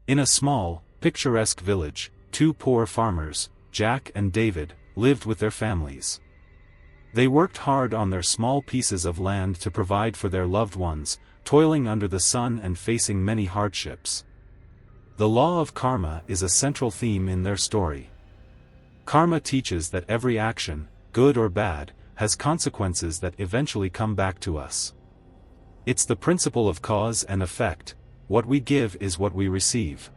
In a small, picturesque village, two poor farmers, Jack and David, lived with their families. They worked hard on their small pieces of land to provide for their loved ones, toiling under the sun and facing many hardships. The law of karma is a central theme in their story. Karma teaches that every action, good or bad, has consequences that eventually come back to us. It's the principle of cause and effect. What we give is what we receive.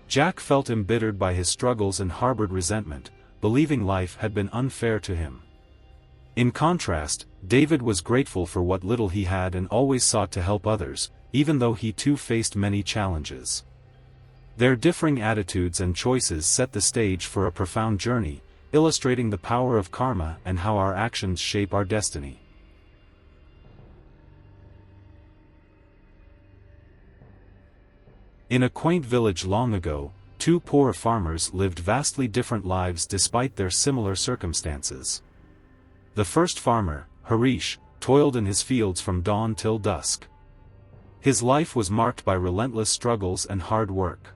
Jack felt embittered by his struggles and harbored resentment, believing life had been unfair to him. In contrast, David was grateful for what little he had and always sought to help others, even though he too faced many challenges. Their differing attitudes and choices set the stage for a profound journey, illustrating the power of karma and how our actions shape our destiny. In a quaint village long ago, two poor farmers lived vastly different lives despite their similar circumstances. The first farmer, Harish, toiled in his fields from dawn till dusk. His life was marked by relentless struggles and hard work.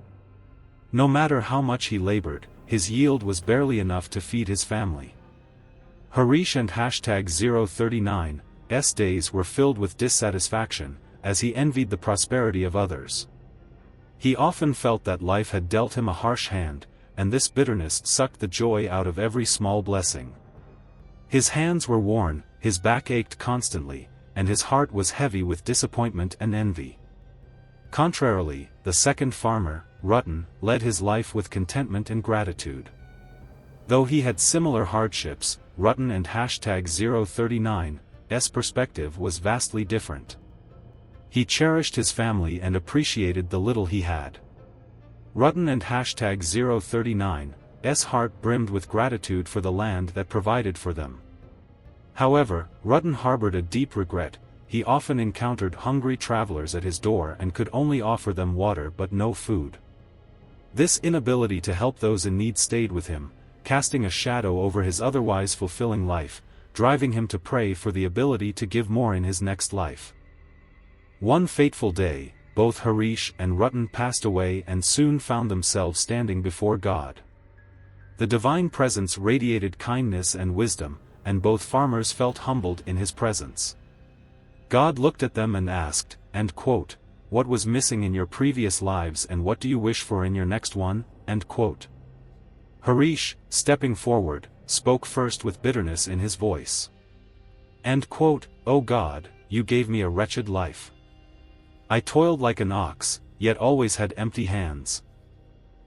No matter how much he labored, his yield was barely enough to feed his family. Harish and #039's days were filled with dissatisfaction, as he envied the prosperity of others. He often felt that life had dealt him a harsh hand, and this bitterness sucked the joy out of every small blessing. His hands were worn, his back ached constantly, and his heart was heavy with disappointment and envy. Contrarily, the second farmer, Rutten, led his life with contentment and gratitude. Though he had similar hardships, Rutten and #039's perspective was vastly different. He cherished his family and appreciated the little he had. Rutten and #039's heart brimmed with gratitude for the land that provided for them. However, Rutten harbored a deep regret. He often encountered hungry travelers at his door and could only offer them water but no food. This inability to help those in need stayed with him, casting a shadow over his otherwise fulfilling life, driving him to pray for the ability to give more in his next life. One fateful day, both Harish and Rutten passed away and soon found themselves standing before God. The divine presence radiated kindness and wisdom, and both farmers felt humbled in his presence. God looked at them and asked, "What was missing in your previous lives and what do you wish for in your next one?" Harish, stepping forward, spoke first with bitterness in his voice. "O God, you gave me a wretched life. I toiled like an ox, yet always had empty hands.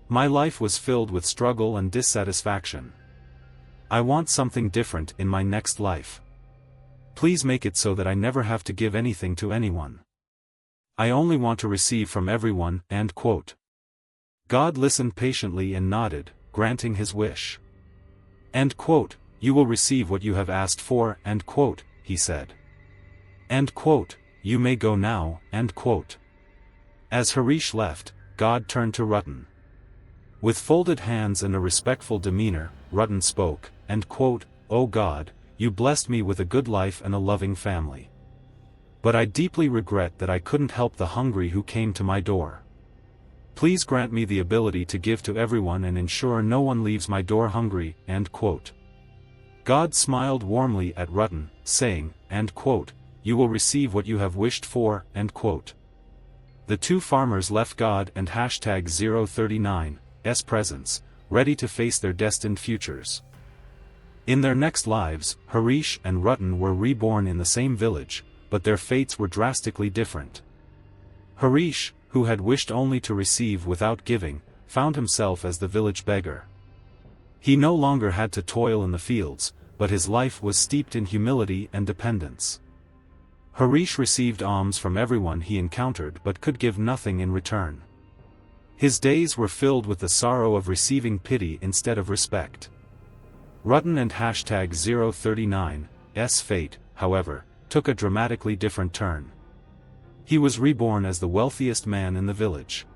My life was filled with struggle and dissatisfaction. I want something different in my next life. Please make it so that I never have to give anything to anyone. I only want to receive from everyone." God listened patiently and nodded, granting his wish. "You will receive what you have asked for," he said. "You may go now." As Harish left, God turned to Rutten. With folded hands and a respectful demeanor, Rutten spoke, "O God, you blessed me with a good life and a loving family. But I deeply regret that I couldn't help the hungry who came to my door. Please grant me the ability to give to everyone and ensure no one leaves my door hungry." God smiled warmly at Rutten, saying, "You will receive what you have wished for." The two farmers left God and #039's presence, ready to face their destined futures. In their next lives, Harish and Rutten were reborn in the same village, but their fates were drastically different. Harish, who had wished only to receive without giving, found himself as the village beggar. He no longer had to toil in the fields, but his life was steeped in humility and dependence. Harish received alms from everyone he encountered but could give nothing in return. His days were filled with the sorrow of receiving pity instead of respect. Rutten and #039's fate, however, took a dramatically different turn. He was reborn as the wealthiest man in the village.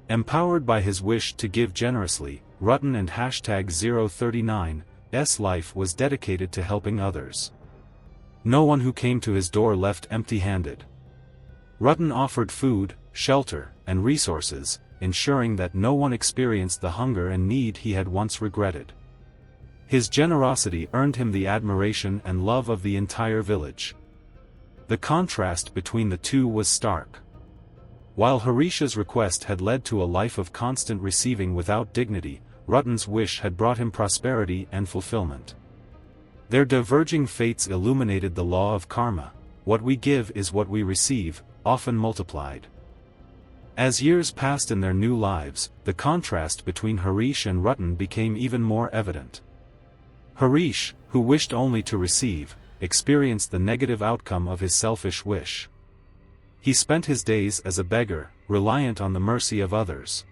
Empowered by his wish to give generously, Rutten and #039's life was dedicated to helping others. No one who came to his door left empty-handed. Rutten offered food, shelter, and resources, ensuring that no one experienced the hunger and need he had once regretted. His generosity earned him the admiration and love of the entire village. The contrast between the two was stark. While Harisha's request had led to a life of constant receiving without dignity, Ruttan's wish had brought him prosperity and fulfillment. Their diverging fates illuminated the law of karma: what we give is what we receive, often multiplied. As years passed in their new lives, the contrast between Harish and Ruttan became even more evident. Harish, who wished only to receive, experienced the negative outcome of his selfish wish. He spent his days as a beggar, reliant on the mercy of others.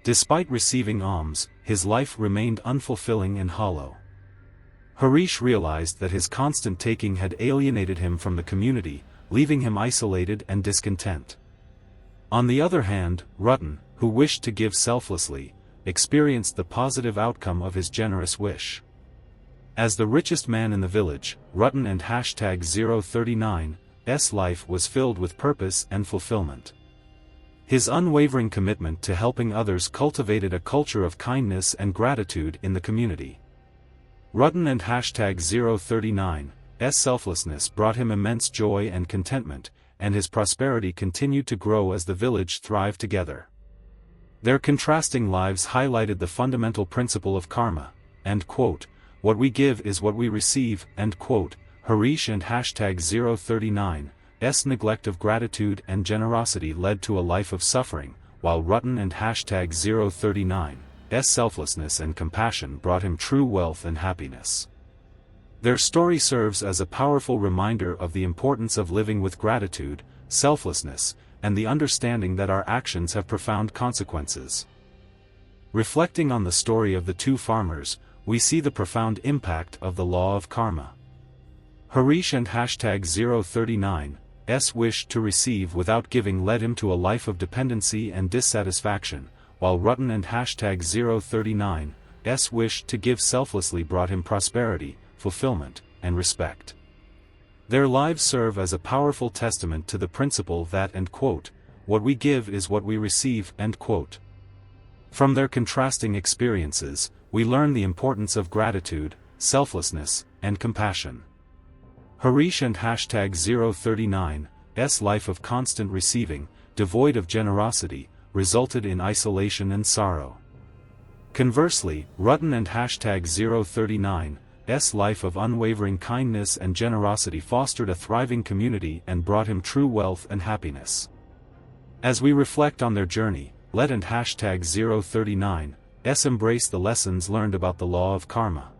Despite receiving alms, his life remained unfulfilling and hollow. Harish realized that his constant taking had alienated him from the community, leaving him isolated and discontent. On the other hand, Ruttan, who wished to give selflessly, experienced the positive outcome of his generous wish. As the richest man in the village, Ruttan and #039's life was filled with purpose and fulfillment. His unwavering commitment to helping others cultivated a culture of kindness and gratitude in the community. Ruttan and #039's selflessness brought him immense joy and contentment, and his prosperity continued to grow as the village thrived together. Their contrasting lives highlighted the fundamental principle of karma, and what we give is what we receive, Harish and #039's neglect of gratitude and generosity led to a life of suffering, while Ruttan and #039's selflessness and compassion brought him true wealth and happiness. Their story serves as a powerful reminder of the importance of living with gratitude, selflessness, and the understanding that our actions have profound consequences. Reflecting on the story of the two farmers, we see the profound impact of the law of karma. Harish and #039's wish to receive without giving led him to a life of dependency and dissatisfaction, while Ruttan and #039's wish to give selflessly brought him prosperity, fulfillment, and respect. Their lives serve as a powerful testament to the principle that what we give is what we receive. From their contrasting experiences, we learn the importance of gratitude, selflessness, and compassion. Harish and #039's life of constant receiving, devoid of generosity, resulted in isolation and sorrow. Conversely, Ruttan and #039's life of unwavering kindness and generosity fostered a thriving community and brought him true wealth and happiness. As we reflect on their journey, let and #039's embrace the lessons learned about the law of karma.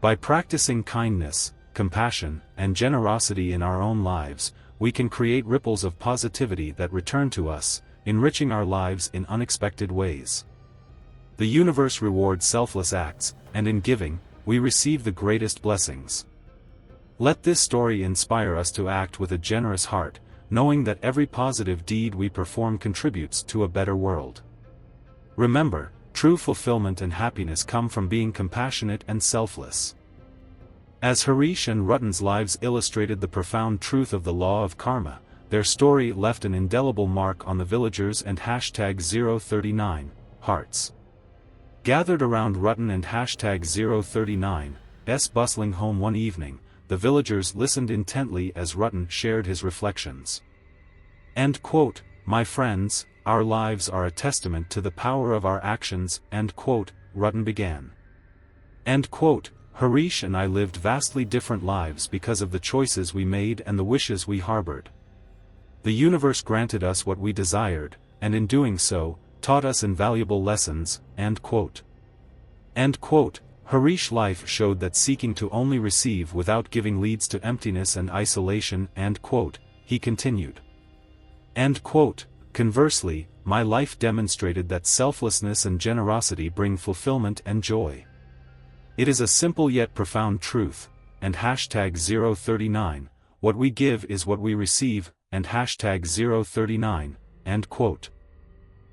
By practicing kindness, compassion, and generosity in our own lives, we can create ripples of positivity that return to us, enriching our lives in unexpected ways. The universe rewards selfless acts, and in giving, we receive the greatest blessings. Let this story inspire us to act with a generous heart, knowing that every positive deed we perform contributes to a better world. Remember, true fulfillment and happiness come from being compassionate and selfless. As Harish and Ruttan's lives illustrated the profound truth of the law of karma, their story left an indelible mark on the villagers and #039 hearts. Gathered around Ruttan and #039's bustling home one evening, the villagers listened intently as Ruttan shared his reflections. My friends, our lives are a testament to the power of our actions, Ruttan began. Harish and I lived vastly different lives because of the choices we made and the wishes we harbored. The universe granted us what we desired, and in doing so, taught us invaluable lessons. Harish's life showed that seeking to only receive without giving leads to emptiness and isolation. He continued. Conversely, my life demonstrated that selflessness and generosity bring fulfillment and joy. It is a simple yet profound truth, and #039, what we give is what we receive, and #039,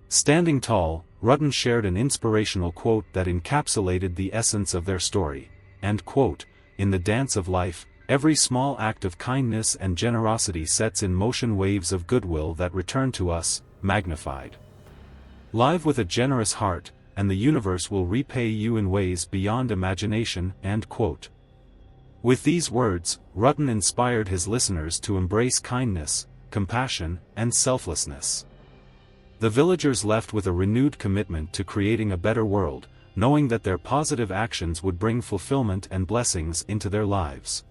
Standing tall, Ruttan shared an inspirational quote that encapsulated the essence of their story, in the dance of life, every small act of kindness and generosity sets in motion waves of goodwill that return to us, magnified. Live with a generous heart, and the universe will repay you in ways beyond imagination." End quote. With these words, Rutten inspired his listeners to embrace kindness, compassion, and selflessness. The villagers left with a renewed commitment to creating a better world, knowing that their positive actions would bring fulfillment and blessings into their lives.